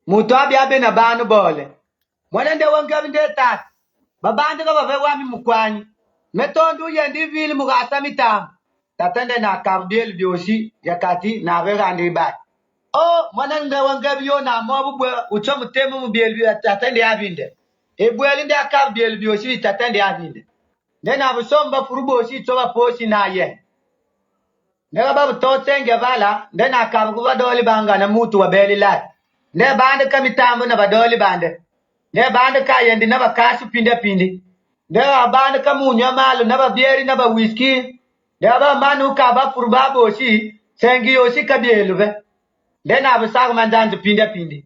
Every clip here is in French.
Muto abia be na banu bole. Mwana nde wangabi nde tat. Babandi ka babe wami mukwanyi. Metondu yendi vili mugasa mitam. Tatende na karbiel bioshi yakati na verandi bai. Oh, mwana nde wangabi yo na mobu bwe ucho mutemu mubiel bi tatende abinde. Ebweli nde karbiel bioshi tatende abinde. Nena busomba furuboshi toba poshi na ye. Nega babu totenge vala ndena kabu badoli banga na mutu wa beli lai. Ne bande kamitambo na badoli bande. Ne bande ka yendi na bakasu pindi. Ne bande kamunya malu na bieri na whisky. Ne manu ka ba furba boshi sengi yoshi kabielube. Ndena busaga manjanju pindi.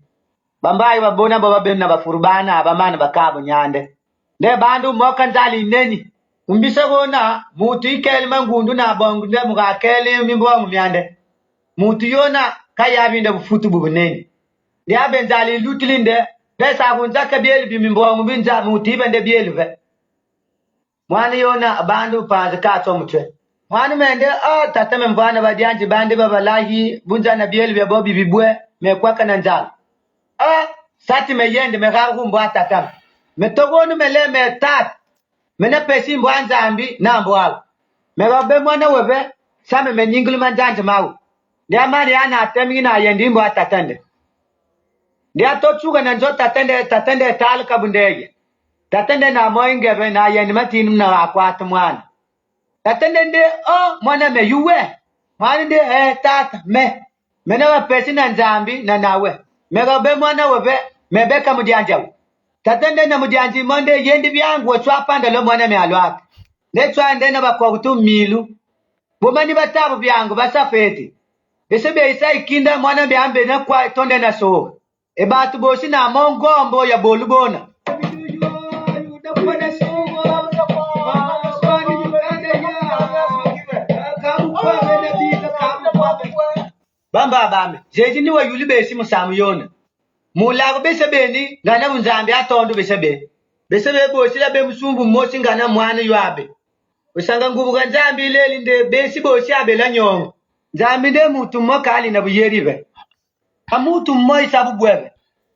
Bambai wa bona baba ben na furbana abamana bakabu nyande. Ne bandu mokanjali neni. Umbisa gona mutu ikeli mangundu na bongu nde muga keli mimbo myande. Mutu yona kaya binde bufutu bubuneni. Dia benzali lutilinde pesa kunza kabieli bimimbo mbinza mutu ibende bielve. Mwana yona bandu panza kato mutwe. Mwana mende tatame mvana badianji bande babalahi bunza na bielve bobi bibwe mekwaka na njala. Sati meyende megaru mbwa tatame. Metogonu mele metat. Mena pesi mbwanza ambi na mbwala. Megabe mwana webe same menyingulu manjanja mau. Ndia mani ana atemi na yendi mbwa tatende. Ndia tochuga na njo tatende tal kabundege. Tatende na moingebe na yendi matinu na wakwatu mwana. Tatende nde mwana me yuwe. Mwana nde tata me. Mena wa pesi na nzambi na nawe. Megabe mwana webe mebeka mudianjawu. Tatende na mudianji monde yendi byangu wachwa panda lo mwana me alwaka. Nechwa ndena bakwakutu milu. Bomani batabu byangu basafeti. Besebe isa ikinda mwana byambe na kwa tonde na so. Ebatu boshi na mongombo ya bolubona. Bamba bame. Jeji ni wa yuli besi musamu yona. Mulago besebe ni ngana munzambi atondu besebe. Besebe boshi la be musumbu moshi ngana mwana yuabe. Usanga nguvu ganjambi leli nde besi boshi abela nyongo. Nzambi nde mutu mmoka ali na buyerive. Hamutu mmo isabu bwebe.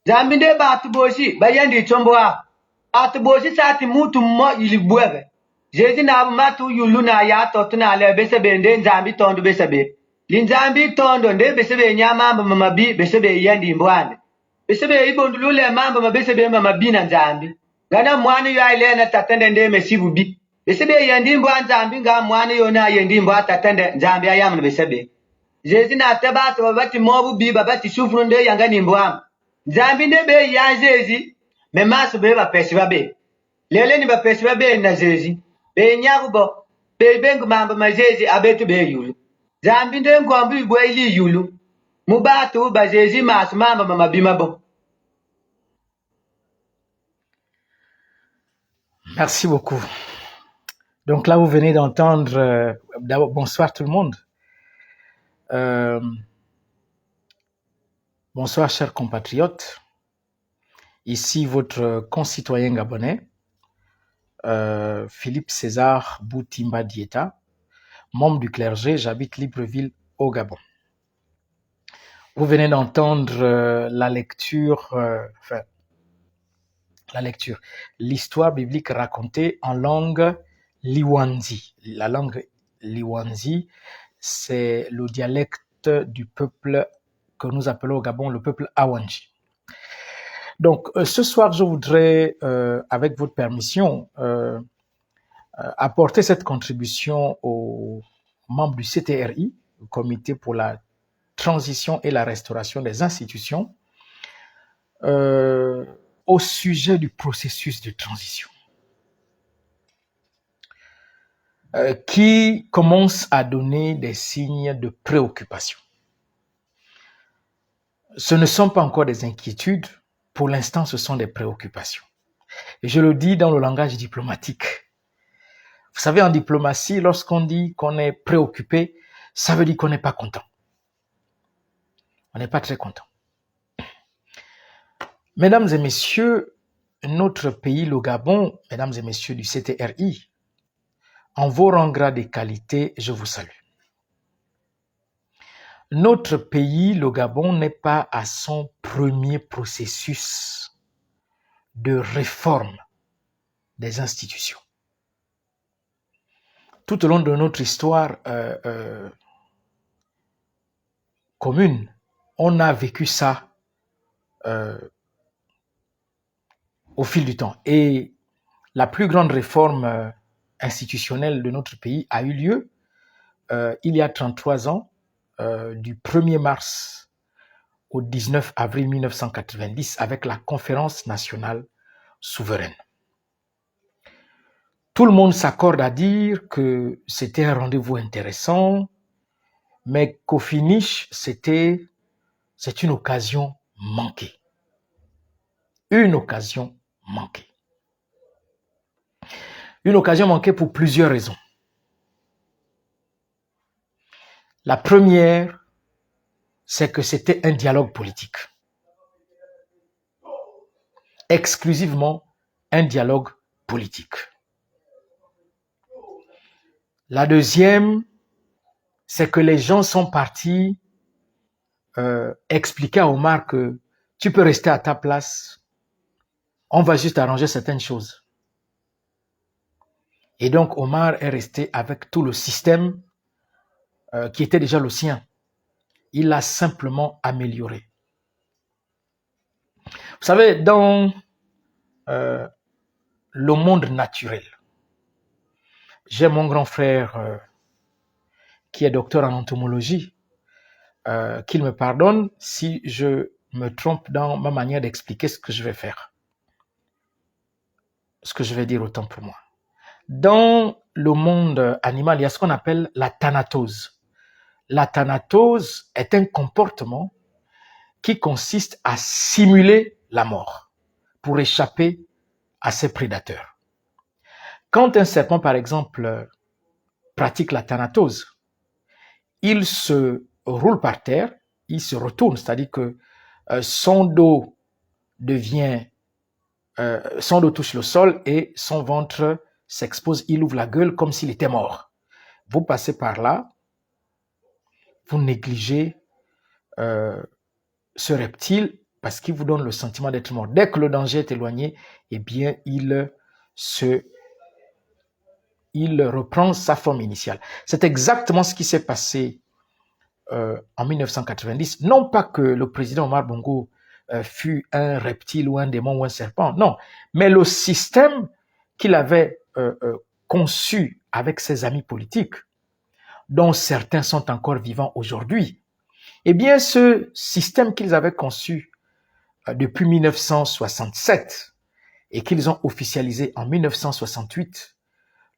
Nzambi nde batu boshi bayandi ichombo wa. Batu boshi sati mutu mmo ili bwebe. Jezi na matu yulu na ya totu na ale besebe nde nzambi tondo besebe. Linzambi tondo nde besebe nyamamba mamabi besebe yandi mbwande. Besebe ibondulule mamba mabesebe mamabi na nzambi. Gana mwani ya ilena tatende nde mesibu bi. Besebe yandi mbwa nzambi nga mwani yona yandi mbwa tatende nzambi ayamu besebe. Jezi na tebatu babati mobu bi babati sufuru nde yanga ni mbwa. Nzambi nde be ya jezi memasu be bapesi babe. Lele ni bapesi babe na jezi. Be nyagubo be bengu mamba majezi abetu be yulu. Nzambi nde ngombu ibwe ili yulu. Mubatu ba jezi masu mamba mamabima bo. Merci beaucoup. Donc là, vous venez d'entendre, d'abord, bonsoir tout le monde. Bonsoir chers compatriotes. Ici votre concitoyen gabonais, Philippe César Boutimba Dieta, membre du clergé, j'habite Libreville au Gabon. Vous venez d'entendre la lecture, l'histoire biblique racontée en langue Liwanzi. La langue Liwanzi, c'est le dialecte du peuple que nous appelons au Gabon le peuple Awanji. Donc, ce soir, je voudrais, avec votre permission, apporter cette contribution aux membres du CTRI, le Comité pour la transition et la restauration des institutions, au sujet du processus de transition, qui commence à donner des signes de préoccupation. Ce ne sont pas encore des inquiétudes, pour l'instant ce sont des préoccupations. Et je le dis dans le langage diplomatique. Vous savez, en diplomatie, lorsqu'on dit qu'on est préoccupé, ça veut dire qu'on n'est pas content. On n'est pas très content. Mesdames et messieurs, notre pays, le Gabon, mesdames et messieurs du CTRI, en vos rangs, grades et qualités, je vous salue. notre pays, le Gabon, n'est pas à son premier processus de réforme des institutions. Tout au long de notre histoire commune, on a vécu ça au fil du temps. Et la plus grande réforme institutionnelle de notre pays a eu lieu il y a 33 ans, du 1er mars au 19 avril 1990, avec la Conférence nationale souveraine. Tout le monde s'accorde à dire que c'était un rendez-vous intéressant, mais qu'au finish, c'est une occasion manquée. Une occasion manquée. Une occasion manquée pour plusieurs raisons. La première, c'est que c'était un dialogue politique. Exclusivement un dialogue politique. La deuxième, c'est que les gens sont partis expliquer à Omar que tu peux rester à ta place, on va juste arranger certaines choses. Et donc Omar est resté avec tout le système qui était déjà le sien. Il l'a simplement amélioré. Vous savez, dans le monde naturel, j'ai mon grand frère qui est docteur en entomologie, qu'il me pardonne si je me trompe dans ma manière d'expliquer ce que je vais faire. Ce que je vais dire autant pour moi. Dans le monde animal, il y a ce qu'on appelle la thanatose. La thanatose est un comportement qui consiste à simuler la mort pour échapper à ses prédateurs. Quand un serpent, par exemple, pratique la thanatose, il se roule par terre, il se retourne, c'est-à-dire que son dos touche le sol et son ventre s'expose, il ouvre la gueule comme s'il était mort. Vous passez par là, vous négligez ce reptile parce qu'il vous donne le sentiment d'être mort. Dès que le danger est éloigné, eh bien, il reprend sa forme initiale. C'est exactement ce qui s'est passé en 1990. Non pas que le président Omar Bongo fut un reptile ou un démon ou un serpent, non, mais le système qu'il avait conçu avec ses amis politiques, dont certains sont encore vivants aujourd'hui, eh bien, ce système qu'ils avaient conçu depuis 1967 et qu'ils ont officialisé en 1968,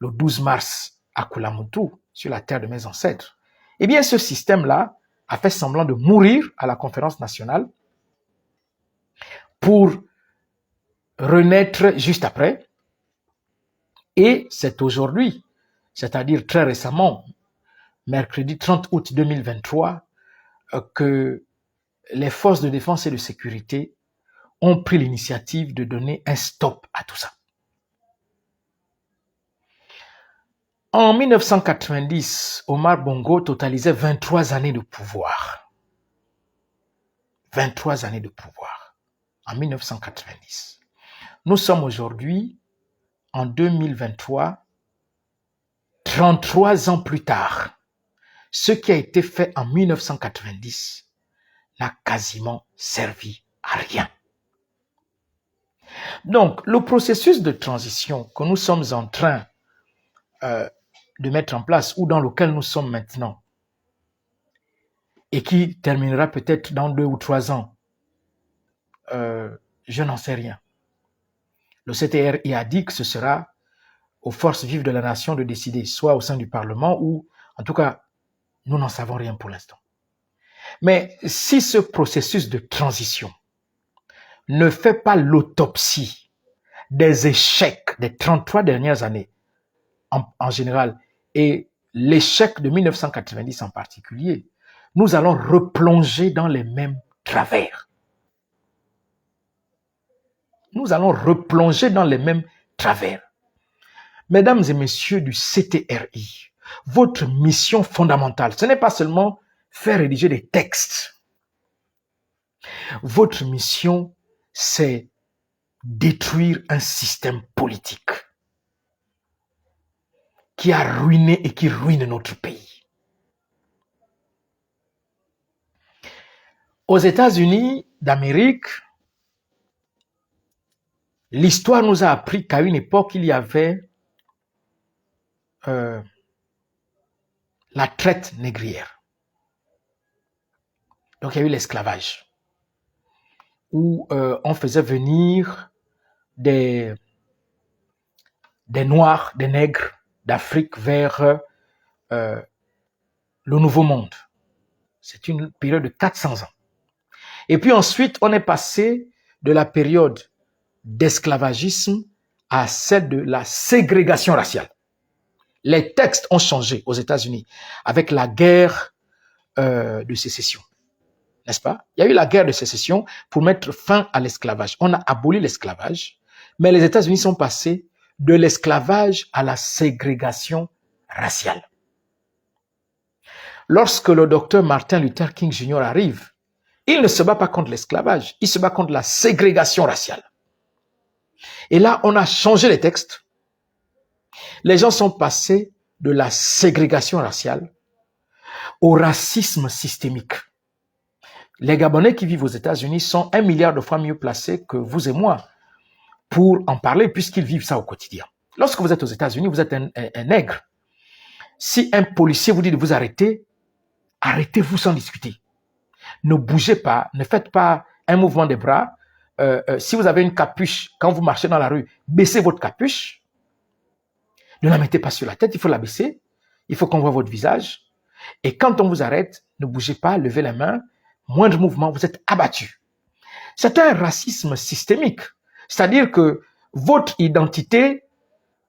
le 12 mars à Kulamutu, sur la terre de mes ancêtres, eh bien, ce système-là a fait semblant de mourir à la conférence nationale pour renaître juste après. Et c'est aujourd'hui, c'est-à-dire très récemment, mercredi 30 août 2023, que les forces de défense et de sécurité ont pris l'initiative de donner un stop à tout ça. En 1990, Omar Bongo totalisait 23 années de pouvoir. 23 années de pouvoir en 1990. Nous sommes aujourd'hui en 2023, 33 ans plus tard. Ce qui a été fait en 1990 n'a quasiment servi à rien. Donc, le processus de transition que nous sommes en train de mettre en place ou dans lequel nous sommes maintenant et qui terminera peut-être dans 2 ou 3 ans, je n'en sais rien. Le CTRI a dit que ce sera aux forces vives de la nation de décider, soit au sein du Parlement ou, en tout cas, nous n'en savons rien pour l'instant. Mais si ce processus de transition ne fait pas l'autopsie des échecs des 33 dernières années en général et l'échec de 1990 en particulier, nous allons replonger dans les mêmes travers. Nous allons replonger dans les mêmes travers. Mesdames et messieurs du CTRI, votre mission fondamentale, ce n'est pas seulement faire rédiger des textes. Votre mission, c'est détruire un système politique qui a ruiné et qui ruine notre pays. Aux États-Unis d'Amérique, l'histoire nous a appris qu'à une époque, il y avait la traite négrière. Donc, il y a eu l'esclavage, où on faisait venir des Noirs, des nègres d'Afrique vers le Nouveau Monde. C'est une période de 400 ans. Et puis ensuite, on est passé de la période d'esclavagisme à celle de la ségrégation raciale. Les textes ont changé aux États-Unis avec la guerre de sécession. N'est-ce pas? Il y a eu la guerre de sécession pour mettre fin à l'esclavage. On a aboli l'esclavage, mais les États-Unis sont passés de l'esclavage à la ségrégation raciale. Lorsque le docteur Martin Luther King Jr. arrive, il ne se bat pas contre l'esclavage, il se bat contre la ségrégation raciale. Et là, on a changé les textes. Les gens sont passés de la ségrégation raciale au racisme systémique. Les Gabonais qui vivent aux États-Unis sont 1 milliard de fois mieux placés que vous et moi pour en parler puisqu'ils vivent ça au quotidien. Lorsque vous êtes aux États-Unis, vous êtes un nègre. Si un policier vous dit de vous arrêter, arrêtez-vous sans discuter. Ne bougez pas, ne faites pas un mouvement des bras. Si vous avez une capuche, quand vous marchez dans la rue, baissez votre capuche. Ne la mettez pas sur la tête, il faut la baisser. Il faut qu'on voit votre visage. Et quand on vous arrête, ne bougez pas, levez les mains. Moindre mouvement, vous êtes abattu. C'est un racisme systémique. C'est-à-dire que votre identité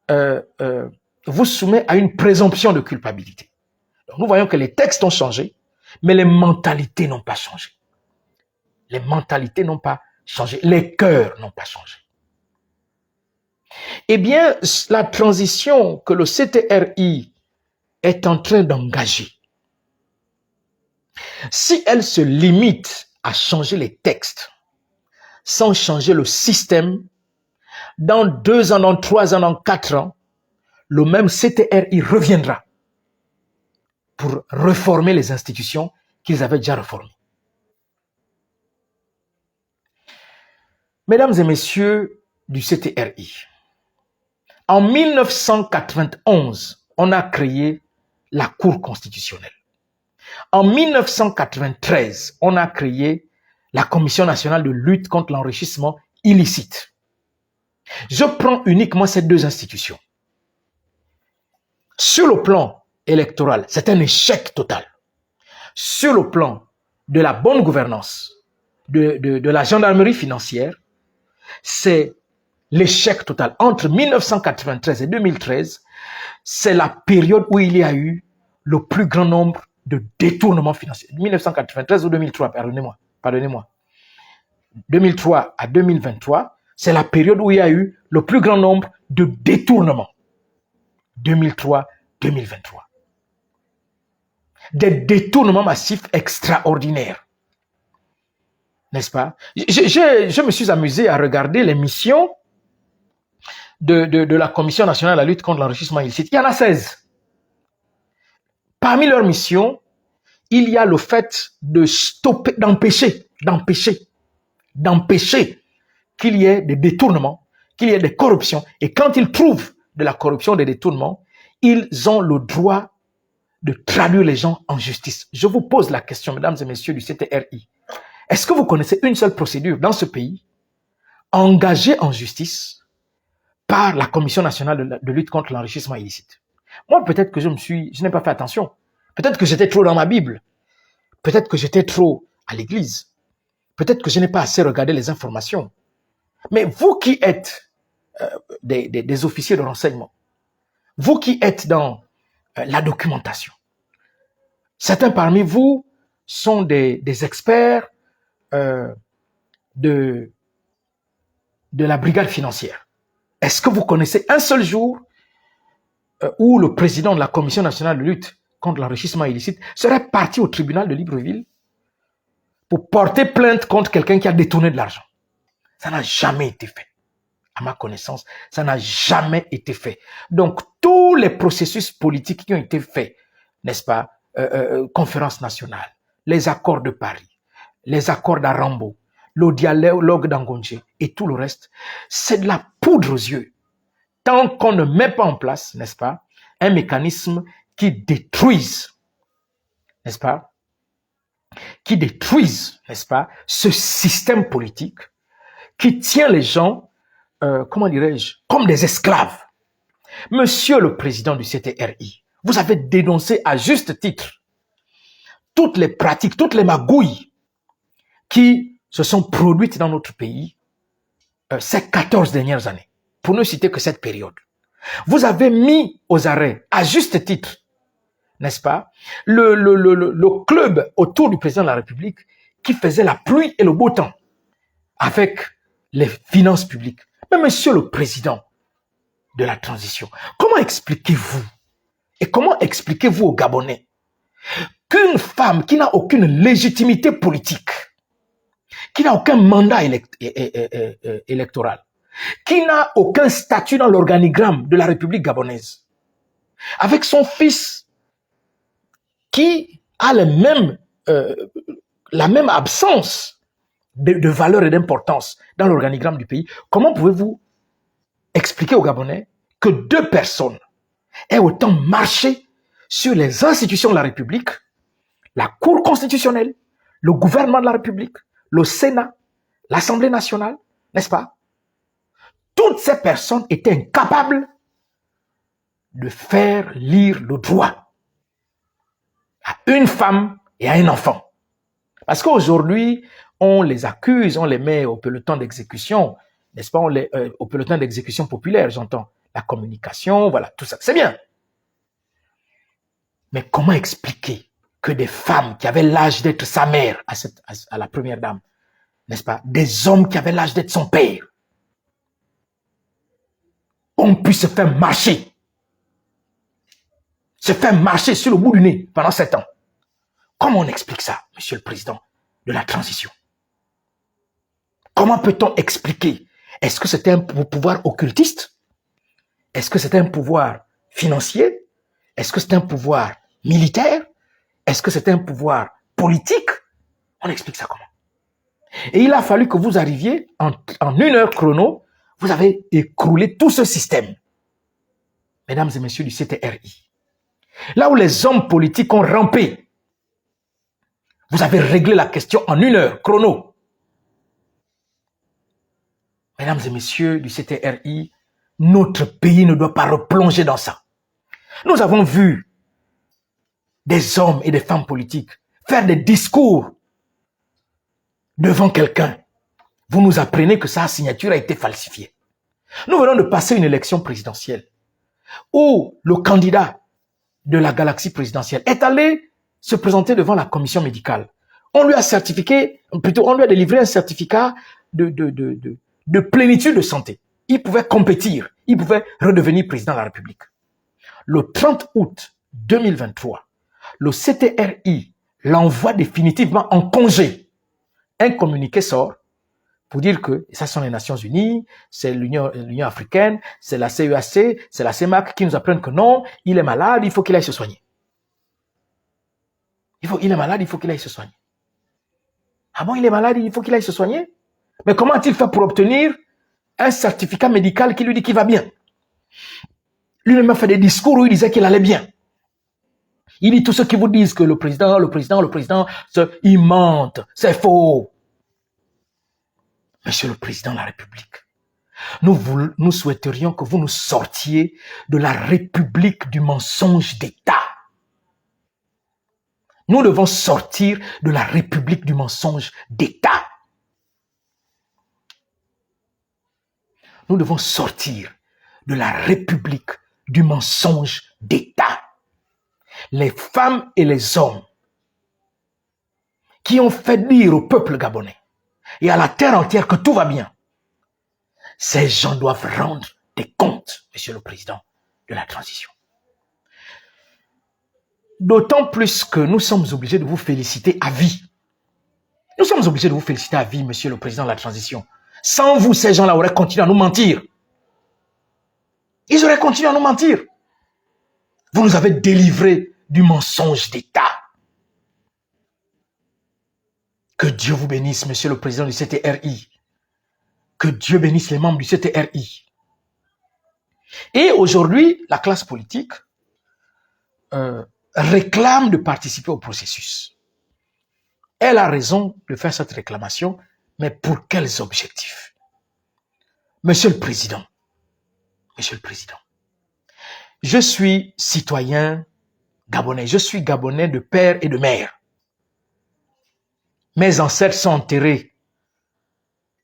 vous soumet à une présomption de culpabilité. Donc nous voyons que les textes ont changé, mais les mentalités n'ont pas changé. Les mentalités n'ont pas changé. Les cœurs n'ont pas changé. Eh bien, la transition que le CTRI est en train d'engager, si elle se limite à changer les textes, sans changer le système, dans 2 ans, dans 3 ans, dans 4 ans, le même CTRI reviendra pour réformer les institutions qu'ils avaient déjà réformées. Mesdames et messieurs du CTRI, en 1991, on a créé la Cour constitutionnelle. En 1993, on a créé la Commission nationale de lutte contre l'enrichissement illicite. Je prends uniquement ces 2 institutions. Sur le plan électoral, c'est un échec total. Sur le plan de la bonne gouvernance, de la gendarmerie financière, c'est l'échec total. Entre 1993 et 2013, c'est la période où il y a eu le plus grand nombre de détournements financiers. 1993 ou 2003, pardonnez-moi. 2003 à 2023, c'est la période où il y a eu le plus grand nombre de détournements. 2003-2023. Des détournements massifs extraordinaires. N'est-ce pas? Je me suis amusé à regarder les missions de la Commission nationale de la lutte contre l'enrichissement illicite. Il y en a 16. Parmi leurs missions, il y a le fait de stopper, d'empêcher qu'il y ait des détournements, qu'il y ait des corruptions. Et quand ils trouvent de la corruption, des détournements, ils ont le droit de traduire les gens en justice. Je vous pose la question, mesdames et messieurs du CTRI. Est-ce que vous connaissez une seule procédure dans ce pays engagée en justice par la Commission nationale de lutte contre l'enrichissement illicite? Moi, peut-être que je n'ai pas fait attention. Peut-être que j'étais trop dans ma Bible. Peut-être que j'étais trop à l'église. Peut-être que je n'ai pas assez regardé les informations. Mais vous qui êtes des officiers de renseignement, vous qui êtes dans la documentation, certains parmi vous sont des experts de la brigade financière. Est-ce que vous connaissez un seul jour où le président de la Commission nationale de lutte contre l'enrichissement illicite serait parti au tribunal de Libreville pour porter plainte contre quelqu'un qui a détourné de l'argent. Ça n'a jamais été fait. À ma connaissance, ça n'a jamais été fait. Donc, tous les processus politiques qui ont été faits, n'est-ce pas, conférence nationale, les accords de Paris, les accords d'Arambo, le dialogue d'Angonje et tout le reste, c'est de la poudre aux yeux. Tant qu'on ne met pas en place, n'est-ce pas, un mécanisme qui détruise, n'est-ce pas, qui détruise, n'est-ce pas, ce système politique qui tient les gens, comment dirais-je, comme des esclaves. Monsieur le président du CTRI, vous avez dénoncé à juste titre toutes les pratiques, toutes les magouilles qui se sont produites dans notre pays ces 14 dernières années, pour ne citer que cette période. Vous avez mis aux arrêts, à juste titre, n'est-ce pas, le club autour du président de la République qui faisait la pluie et le beau temps avec les finances publiques. Mais monsieur le président de la transition, comment expliquez-vous et comment expliquez-vous aux Gabonais qu'une femme qui n'a aucune légitimité politique, qui n'a aucun mandat électoral, qui n'a aucun statut dans l'organigramme de la République gabonaise, avec son fils qui a la même absence de valeur et d'importance dans l'organigramme du pays, comment pouvez-vous expliquer aux Gabonais que deux personnes aient autant marché sur les institutions de la République, la Cour constitutionnelle, le gouvernement de la République, le Sénat, l'Assemblée nationale, n'est-ce pas? Toutes ces personnes étaient incapables de faire lire le droit à une femme et à un enfant. Parce qu'aujourd'hui, on les accuse, on les met au peloton d'exécution, n'est-ce pas, au peloton d'exécution populaire, j'entends. La communication, voilà, tout ça, c'est bien. Mais comment expliquer que des femmes qui avaient l'âge d'être sa mère à la première dame, n'est-ce pas, des hommes qui avaient l'âge d'être son père, ont pu se faire marcher sur le bout du nez pendant 7 ans? Comment on explique ça, monsieur le président de la transition? Comment peut-on expliquer? Est-ce que c'était un pouvoir occultiste? Est-ce que c'était un pouvoir financier? Est-ce que c'était un pouvoir militaire? Est-ce que c'était un pouvoir politique? On explique ça comment? Et il a fallu que vous arriviez en 1 heure chrono, vous avez écroulé tout ce système. Mesdames et messieurs du CTRI, là où les hommes politiques ont rampé, vous avez réglé la question en 1 heure chrono. Mesdames et messieurs du CTRI, notre pays ne doit pas replonger dans ça. Nous avons vu des hommes et des femmes politiques faire des discours devant quelqu'un. Vous nous apprenez que sa signature a été falsifiée. Nous venons de passer une élection présidentielle où le candidat de la galaxie présidentielle est allé se présenter devant la commission médicale. On lui a délivré un certificat de plénitude de santé. Il pouvait compétir, il pouvait redevenir président de la République. Le 30 août 2023, le CTRI l'envoie définitivement en congé. Un communiqué sort pour dire que ça sont les Nations Unies, c'est l'Union africaine, c'est la CEAC, c'est la CEMAC qui nous apprennent que non, il est malade, il faut qu'il aille se soigner. Il est malade, il faut qu'il aille se soigner. Ah bon, il est malade, il faut qu'il aille se soigner? Mais comment a-t-il fait pour obtenir un certificat médical qui lui dit qu'il va bien? Lui-même a fait des discours où il disait qu'il allait bien. Il dit tous ceux qui vous disent que le président, ils mentent, c'est faux. Monsieur le Président de la République, nous souhaiterions que vous nous sortiez de la République du mensonge d'État. Nous devons sortir de la République du mensonge d'État. Nous devons sortir de la République du mensonge d'État. Les femmes et les hommes qui ont fait dire au peuple gabonais et à la terre entière que tout va bien, ces gens doivent rendre des comptes, monsieur le président de la transition. D'autant plus que nous sommes obligés de vous féliciter à vie. Nous sommes obligés de vous féliciter à vie, monsieur le président de la transition. Sans vous, ces gens-là auraient continué à nous mentir. Ils auraient continué à nous mentir. Vous nous avez délivrés du mensonge d'État. Que Dieu vous bénisse, monsieur le président du CTRI. Que Dieu bénisse les membres du CTRI. Et aujourd'hui, la classe politique réclame de participer au processus. Elle a raison de faire cette réclamation, mais pour quels objectifs? Monsieur le Président, je suis citoyen gabonais, je suis gabonais de père et de mère. Mes ancêtres sont enterrés,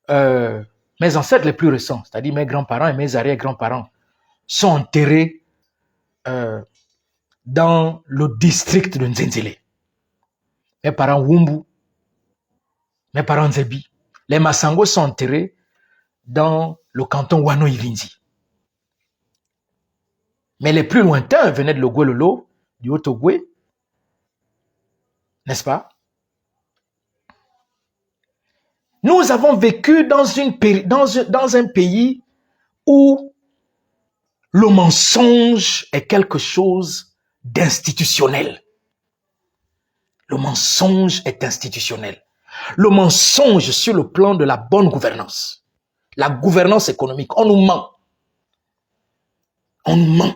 mes ancêtres les plus récents, c'est-à-dire mes grands-parents et mes arrière-grands-parents, sont enterrés dans le district de Nzenzele. Mes parents Wumbu, mes parents Nzebi. Les Massango sont enterrés dans le canton Wano-Irinzi. Mais les plus lointains venaient de Logouelolo, du Haut-Ogoué, n'est-ce pas? Nous avons vécu dans un pays où le mensonge est quelque chose d'institutionnel. Le mensonge est institutionnel. Le mensonge sur le plan de la bonne gouvernance. La gouvernance économique, on nous ment. On nous ment.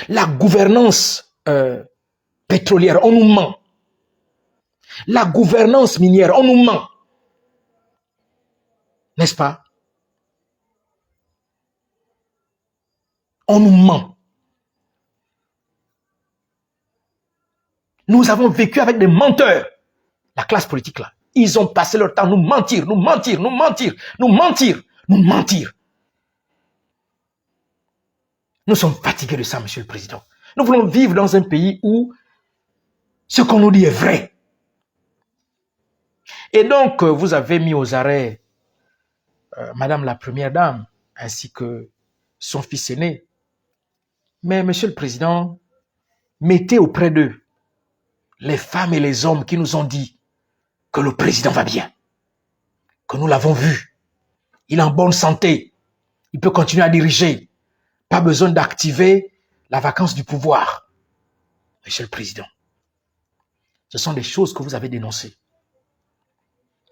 La gouvernance pétrolière, on nous ment. La gouvernance minière, on nous ment. N'est-ce pas? On nous ment. Nous avons vécu avec des menteurs. La classe politique là. Ils ont passé leur temps à nous mentir, nous mentir, nous mentir, nous mentir, nous mentir. Nous sommes fatigués de ça, monsieur le président. Nous voulons vivre dans un pays où ce qu'on nous dit est vrai. Et donc, vous avez mis aux arrêts Madame la Première Dame, ainsi que son fils aîné. Mais, monsieur le président, mettez auprès d'eux les femmes et les hommes qui nous ont dit que le président va bien, que nous l'avons vu. Il est en bonne santé. Il peut continuer à diriger. Pas besoin d'activer la vacance du pouvoir. Monsieur le président, ce sont des choses que vous avez dénoncées.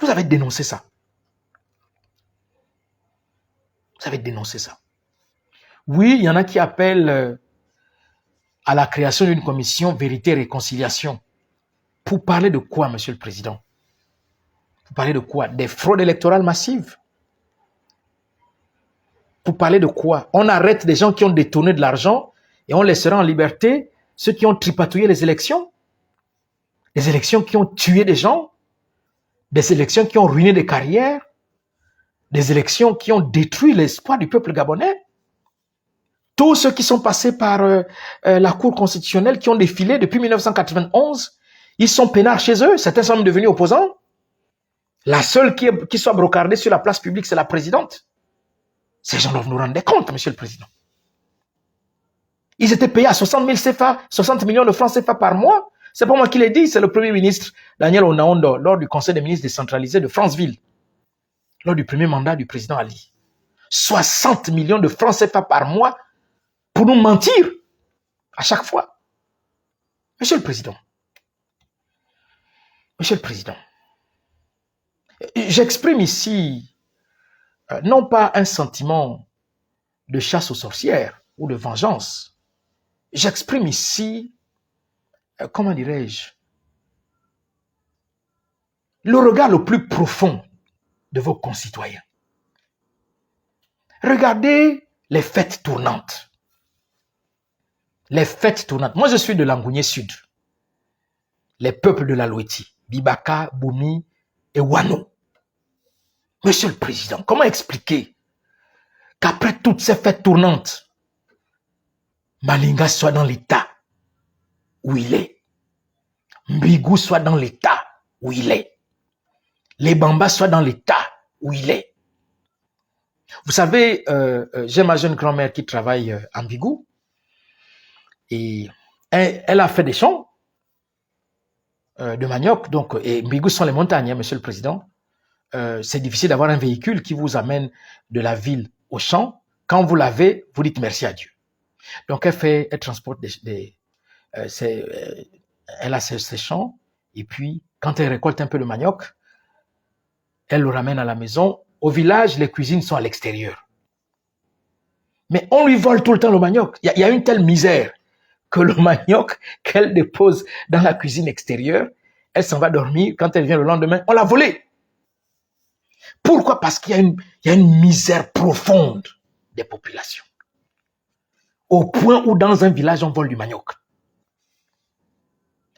Vous avez dénoncé ça. Vous avez dénoncé ça. Oui, il y en a qui appellent à la création d'une commission vérité et réconciliation. Pour parler de quoi, monsieur le président? Pour parler de quoi? Des fraudes électorales massives. Pour parler de quoi? On arrête des gens qui ont détourné de l'argent et on laissera en liberté ceux qui ont tripatouillé les élections. Des élections qui ont tué des gens. Des élections qui ont ruiné des carrières. Des élections qui ont détruit l'espoir du peuple gabonais. Tous ceux qui sont passés par la Cour constitutionnelle, qui ont défilé depuis 1991, ils sont peinards chez eux. Certains sont devenus opposants. La seule qui soit brocardée sur la place publique, c'est la présidente. Ces gens doivent nous rendre compte, monsieur le président. Ils étaient payés à 60 000 CFA, 60 millions de francs CFA par mois. C'est pas moi qui l'ai dit, c'est le premier ministre Daniel Onaondo lors du Conseil des ministres décentralisé de Franceville, lors du premier mandat du président Ali. 60 millions de francs CFA par mois pour nous mentir à chaque fois. Monsieur le président, j'exprime ici non pas un sentiment de chasse aux sorcières ou de vengeance. J'exprime ici, comment dirais-je, le regard le plus profond de vos concitoyens. Regardez les fêtes tournantes. Les fêtes tournantes. Moi, je suis de Langounier Sud. Les peuples de la Loueti, Bibaka, Boumi et Wano. Monsieur le Président, comment expliquer qu'après toutes ces fêtes tournantes, Malinga soit dans l'état où il est, Mbigou soit dans l'état où il est, les Bambas soient dans l'état où il est. Vous savez, j'ai ma jeune grand-mère qui travaille à Mbigou. Et elle a fait des champs de manioc. Donc, et Mbigou sont les montagnes, hein, Monsieur le Président. C'est difficile d'avoir un véhicule qui vous amène de la ville au champ. Quand vous l'avez, vous dites merci à Dieu. Donc, elle transporte elle a ses champs. Et puis, quand elle récolte un peu de manioc, elle le ramène à la maison. Au village, les cuisines sont à l'extérieur. Mais on lui vole tout le temps le manioc. Il y a une telle misère que le manioc qu'elle dépose dans la cuisine extérieure, elle s'en va dormir. Quand elle vient le lendemain, on l'a volé. Pourquoi? Parce qu'il y a une misère profonde des populations. Au point où dans un village, on vole du manioc.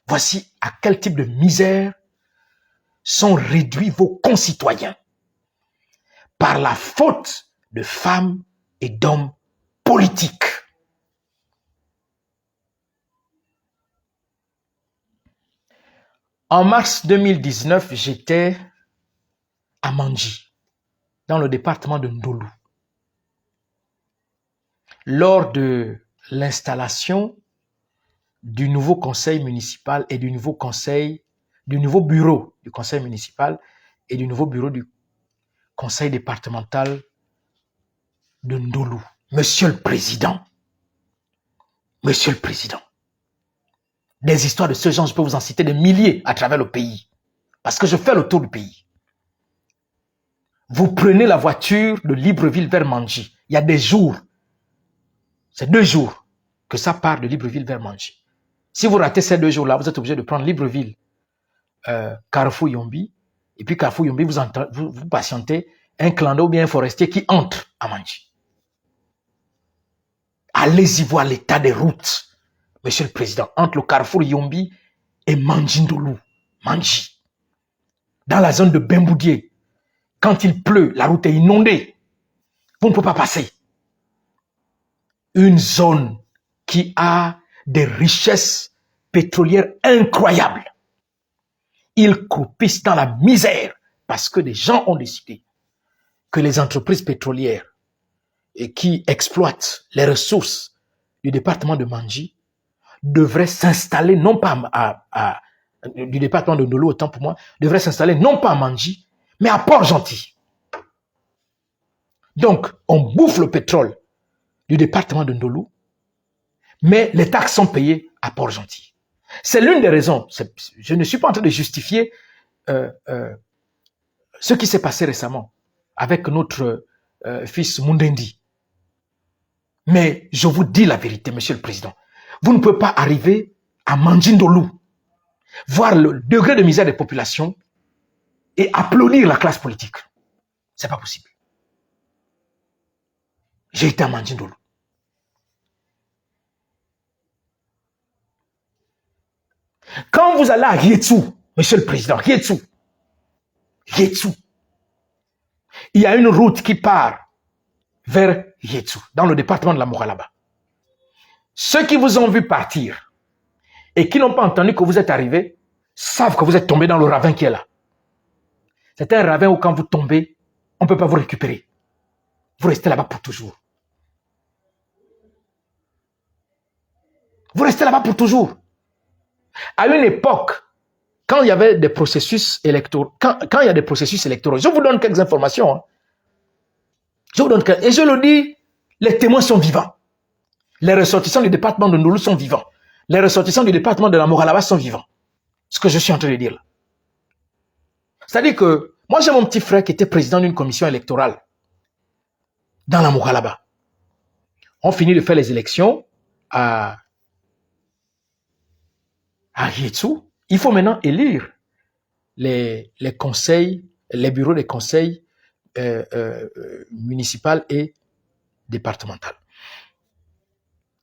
Voici à quel type de misère sont réduits vos concitoyens par la faute de femmes et d'hommes politiques. En mars 2019, j'étais à Mandji, dans le département de Ndolo, lors de l'installation du nouveau conseil municipal et du nouveau bureau du conseil municipal et du nouveau bureau du conseil départemental de Ndolo. Monsieur le Président, des histoires de ce genre, je peux vous en citer des milliers à travers le pays, parce que je fais le tour du pays. Vous prenez la voiture de Libreville vers Mandji. Il y a des jours, c'est 2 jours que ça part de Libreville vers Mandji. Si vous ratez ces 2 jours-là, vous êtes obligé de prendre Libreville, Carrefour Yombi, et puis Carrefour Yombi, vous patientez un clando ou bien un forestier qui entre à Mandji. Allez-y voir l'état des routes, Monsieur le Président, entre le Carrefour Yombi et Mandji-Ndolo, Mandji. Dans la zone de Bemboudier, quand il pleut, la route est inondée. Vous ne pouvez pas passer. Une zone qui a des richesses pétrolières incroyables. Ils croupissent dans la misère parce que des gens ont décidé que les entreprises pétrolières et qui exploitent les ressources du département de Mandji devraient s'installer non pas du département de Ndolo, autant pour moi, devraient s'installer non pas à Mandji, mais à Port-Gentil. Donc, on bouffe le pétrole du département de Ndolo, mais les taxes sont payées à Port-Gentil. C'est l'une des raisons. Je ne suis pas en train de justifier ce qui s'est passé récemment avec notre fils Mundendi. Mais je vous dis la vérité, Monsieur le Président. Vous ne pouvez pas arriver à Mandji-Ndolo, voir le degré de misère des populations et applaudir la classe politique. C'est pas possible. J'ai été à Mandji-Ndolo. Quand vous allez à Rietsu, Monsieur le Président, Rietsu, il y a une route qui part vers Rietsu, dans le département de la Moralaba. Ceux qui vous ont vu partir et qui n'ont pas entendu que vous êtes arrivé, savent que vous êtes tombé dans le ravin qui est là. C'est un ravin où quand vous tombez, on ne peut pas vous récupérer. Vous restez là-bas pour toujours. Vous restez là-bas pour toujours. À une époque, quand il y avait des processus électoraux, quand il y a des processus électoraux, je vous donne quelques informations. Hein. Et je le dis, les témoins sont vivants. Les ressortissants du département de Ndolo sont vivants. Les ressortissants du département de la Moralaba sont vivants. Ce que je suis en train de dire là. C'est-à-dire que moi j'ai mon petit frère qui était président d'une commission électorale dans la Moralaba. On finit de faire les élections à Rietsu. Il faut maintenant élire les conseils, les bureaux des conseils municipaux et départementaux.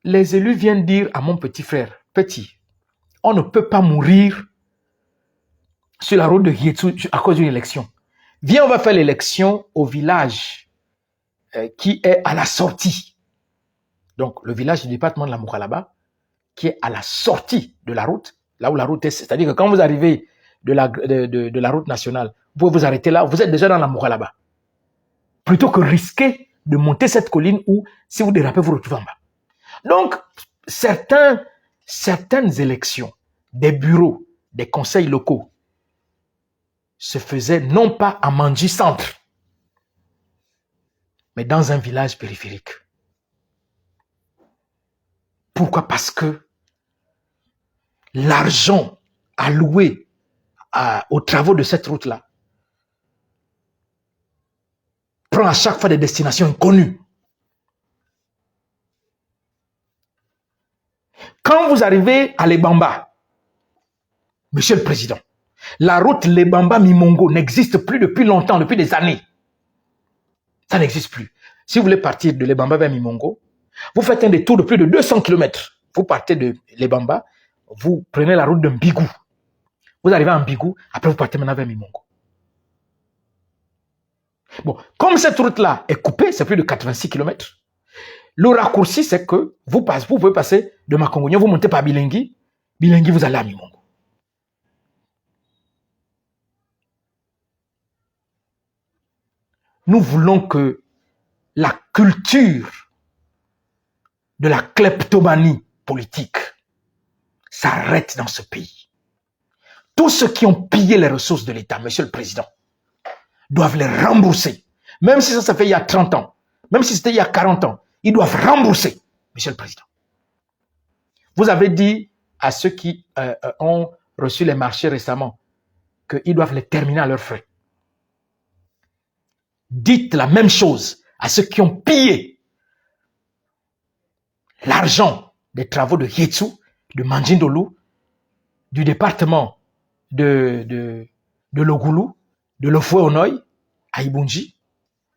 Les élus viennent dire à mon petit frère, petit, on ne peut pas mourir sur la route de Rietsu à cause d'une élection. Viens, on va faire l'élection au village qui est à la sortie. Donc, le village du département de la Moralaba, qui est à la sortie de la route, là où la route est, c'est-à-dire que quand vous arrivez de la route nationale, vous pouvez vous arrêter là, vous êtes déjà dans la Moralaba. Plutôt que risquer de monter cette colline où, si vous dérapez, vous retrouvez en bas. Donc, certaines élections des bureaux, des conseils locaux se faisaient non pas à Mandji Centre, mais dans un village périphérique. Pourquoi? Parce que l'argent alloué aux travaux de cette route-là prend à chaque fois des destinations inconnues. Quand vous arrivez à Lebamba, Monsieur le Président, la route Lebamba-Mimongo n'existe plus depuis longtemps, depuis des années. Ça n'existe plus. Si vous voulez partir de Lebamba vers Mimongo, vous faites un détour de plus de 200 km. Vous partez de Lebamba, vous prenez la route de Mbigou. Vous arrivez à Mbigou, après vous partez maintenant vers Mimongo. Bon, comme cette route-là est coupée, c'est plus de 86 km. Le raccourci, c'est que vous pouvez passer de Makongogno, vous montez par Bilengui, Bilengui, vous allez à Mimongo. Nous voulons que la culture de la kleptomanie politique s'arrête dans ce pays. Tous ceux qui ont pillé les ressources de l'État, Monsieur le Président, doivent les rembourser. Même si ça fait il y a 30 ans, même si c'était il y a 40 ans, ils doivent rembourser, Monsieur le Président. Vous avez dit à ceux qui ont reçu les marchés récemment qu'ils doivent les terminer à leurs frais. Dites la même chose à ceux qui ont pillé l'argent des travaux de Hietsu, de Mandjindolu, du département de Logulu, de Lofoué-Onoy, à Ibunji,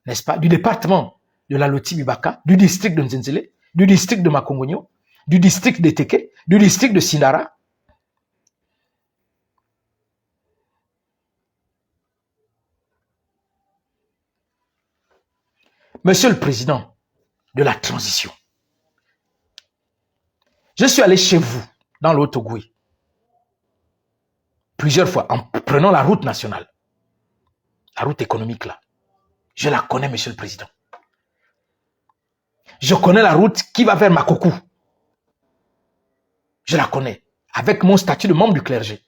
n'est-ce pas, du département de la Loti-Bibaka, du district de Nzenzele, du district de Makongogno, du district de Teke, du district de Sindara. Monsieur le Président de la transition, je suis allé chez vous, dans l'Haut-Ogoué, plusieurs fois, en prenant la route nationale, la route économique là. Je la connais, Monsieur le Président. Je connais la route qui va vers Makokou. Je la connais. Avec mon statut de membre du clergé,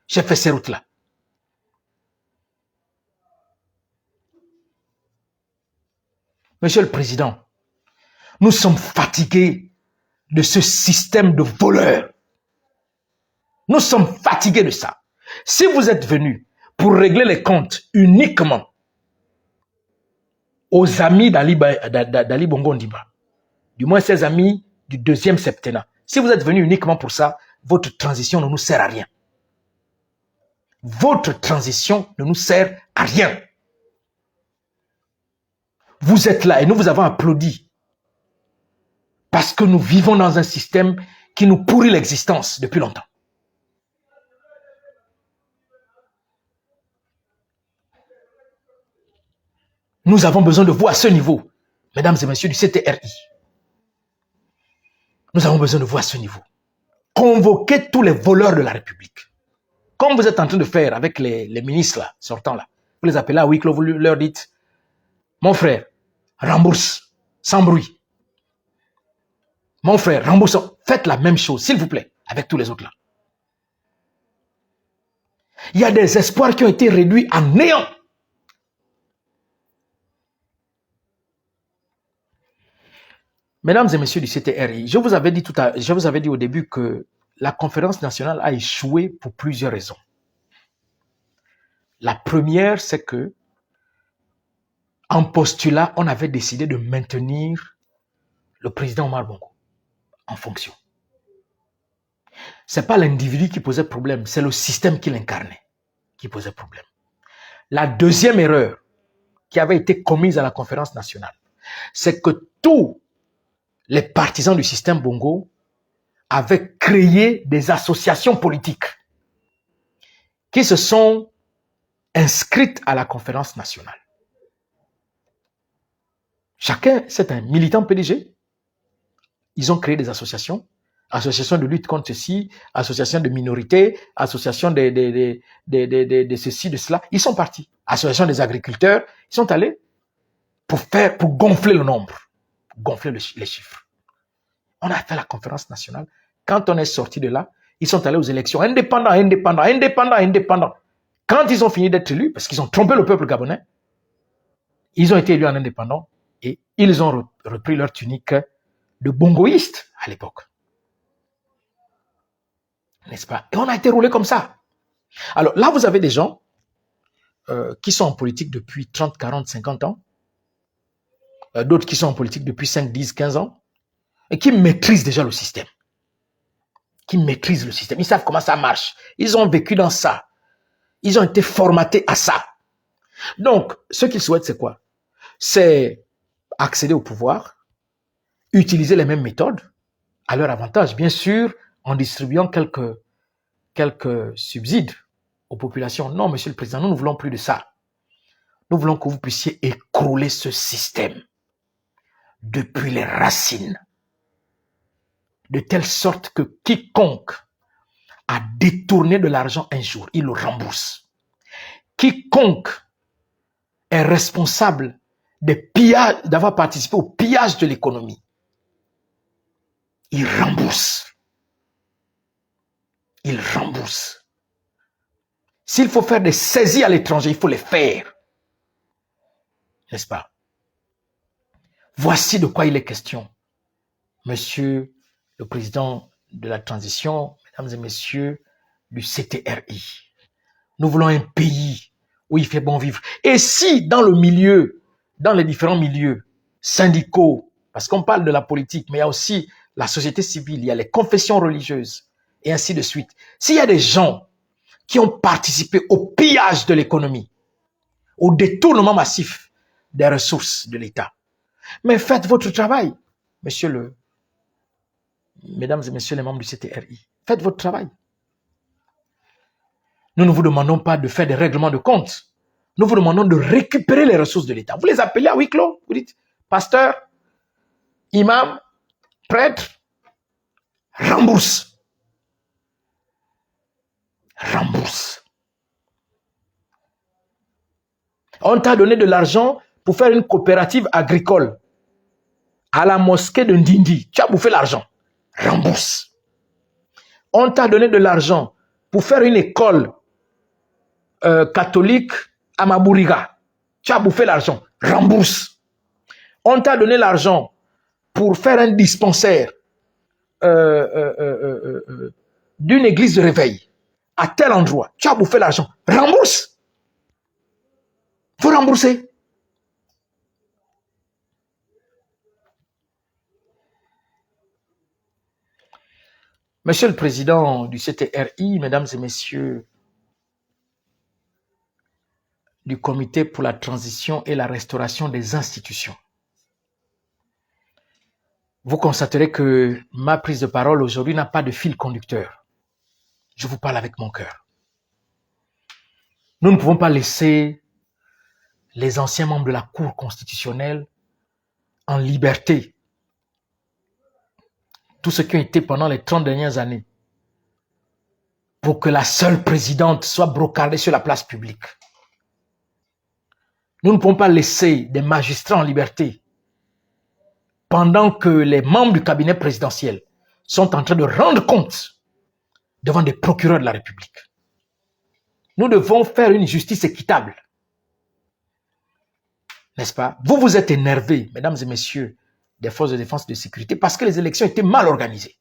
j'ai fait ces routes-là. Monsieur le Président, nous sommes fatigués de ce système de voleurs. Nous sommes fatigués de ça. Si vous êtes venus pour régler les comptes uniquement aux amis d'Ali Bongo Ondimba, du moins ses amis du deuxième septennat, si vous êtes venus uniquement pour ça, votre transition ne nous sert à rien. Votre transition ne nous sert à rien. Vous êtes là et nous vous avons applaudi parce que nous vivons dans un système qui nous pourrit l'existence depuis longtemps. Nous avons besoin de vous à ce niveau, mesdames et messieurs du CTRI. Nous avons besoin de vous à ce niveau. Convoquez tous les voleurs de la République. Comme vous êtes en train de faire avec les ministres là, sortants là. Vous les appelez à huis clos, vous leur dites, mon frère, rembourse, sans bruit. Mon frère, rembourse. Faites la même chose, s'il vous plaît, avec tous les autres là. Il y a des espoirs qui ont été réduits à néant. Mesdames et messieurs du CTRI, je vous avais dit au début que la conférence nationale a échoué pour plusieurs raisons. La première, c'est que, en postulat, on avait décidé de maintenir le président Omar Bongo en fonction. Ce n'est pas l'individu qui posait problème, c'est le système qui l'incarnait qui posait problème. La deuxième erreur qui avait été commise à la conférence nationale, c'est que tous les partisans du système Bongo avaient créé des associations politiques qui se sont inscrites à la conférence nationale. Chacun, c'est un militant PDG. Ils ont créé des associations, associations de lutte contre ceci, associations de minorités, associations de ceci, de cela. Ils sont partis. Associations des agriculteurs, ils sont allés pour gonfler le nombre, gonfler les chiffres. On a fait la conférence nationale. Quand on est sorti de là, ils sont allés aux élections. Indépendants. Quand ils ont fini d'être élus, parce qu'ils ont trompé le peuple gabonais, ils ont été élus en indépendants et ils ont repris leur tunique de bongoïstes à l'époque. N'est-ce pas? Et on a été roulé comme ça. Alors là, vous avez des gens qui sont en politique depuis 30, 40, 50 ans, d'autres qui sont en politique depuis 5, 10, 15 ans, et qui maîtrisent déjà le système. Ils savent comment ça marche. Ils ont vécu dans ça. Ils ont été formatés à ça. Donc, ce qu'ils souhaitent, c'est quoi? C'est accéder au pouvoir, utiliser les mêmes méthodes à leur avantage, bien sûr, en distribuant quelques subsides aux populations. Non, Monsieur le Président, nous ne voulons plus de ça. Nous voulons que vous puissiez écrouler ce système depuis les racines, de telle sorte que quiconque a détourné de l'argent un jour, il le rembourse. Quiconque est responsable des pillages, d'avoir participé au pillage de l'économie, il rembourse. Il rembourse. S'il faut faire des saisies à l'étranger, il faut les faire. N'est-ce pas? Voici de quoi il est question. Monsieur le président de la transition, mesdames et messieurs du CTRI, nous voulons un pays où il fait bon vivre. Et si dans le milieu, dans les différents milieux syndicaux, parce qu'on parle de la politique, mais il y a aussi la société civile, il y a les confessions religieuses, et ainsi de suite. S'il y a des gens qui ont participé au pillage de l'économie, au détournement massif des ressources de l'État, mais faites votre travail, mesdames et messieurs les membres du CTRI. Faites votre travail. Nous ne vous demandons pas de faire des règlements de compte. Nous vous demandons de récupérer les ressources de l'État. Vous les appelez à huis clos. Vous dites, pasteur, imam, prêtre, rembourse. Rembourse. On t'a donné de l'argent pour faire une coopérative agricole à la mosquée de Ndindi. Tu as bouffé l'argent. Rembourse. On t'a donné de l'argent pour faire une école catholique à Mabouriga. Tu as bouffé l'argent. Rembourse. On t'a donné l'argent pour faire un dispensaire d'une église de réveil à tel endroit. Tu as bouffé l'argent. Rembourse. Il faut rembourser. Monsieur le Président du CTRI, mesdames et messieurs du Comité pour la transition et la restauration des institutions, vous constaterez que ma prise de parole aujourd'hui n'a pas de fil conducteur. Je vous parle avec mon cœur. Nous ne pouvons pas laisser les anciens membres de la Cour constitutionnelle en liberté. Tout ce qui a été pendant les 30 dernières années pour que la seule présidente soit brocardée sur la place publique. Nous ne pouvons pas laisser des magistrats en liberté pendant que les membres du cabinet présidentiel sont en train de rendre compte devant des procureurs de la République. Nous devons faire une justice équitable. N'est-ce pas? Vous vous êtes énervés, mesdames et messieurs des forces de défense et de sécurité, parce que les élections étaient mal organisées.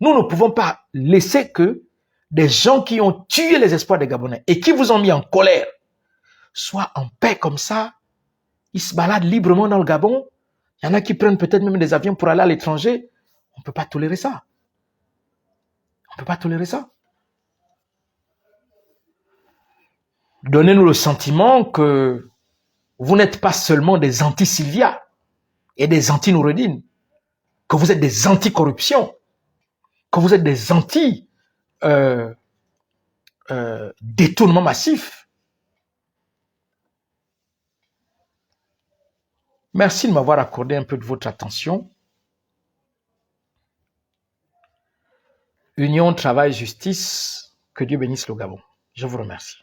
Nous ne pouvons pas laisser que des gens qui ont tué les espoirs des Gabonais et qui vous ont mis en colère soient en paix comme ça. Ils se baladent librement dans le Gabon. Il y en a qui prennent peut-être même des avions pour aller à l'étranger. On ne peut pas tolérer ça. On ne peut pas tolérer ça. Donnez-nous le sentiment que vous n'êtes pas seulement des anti-Sylvia et des anti-Noureddin, que vous êtes des anti-corruption, que vous êtes des anti-détournement massif. Merci de m'avoir accordé un peu de votre attention. Union, travail, justice, que Dieu bénisse le Gabon. Je vous remercie.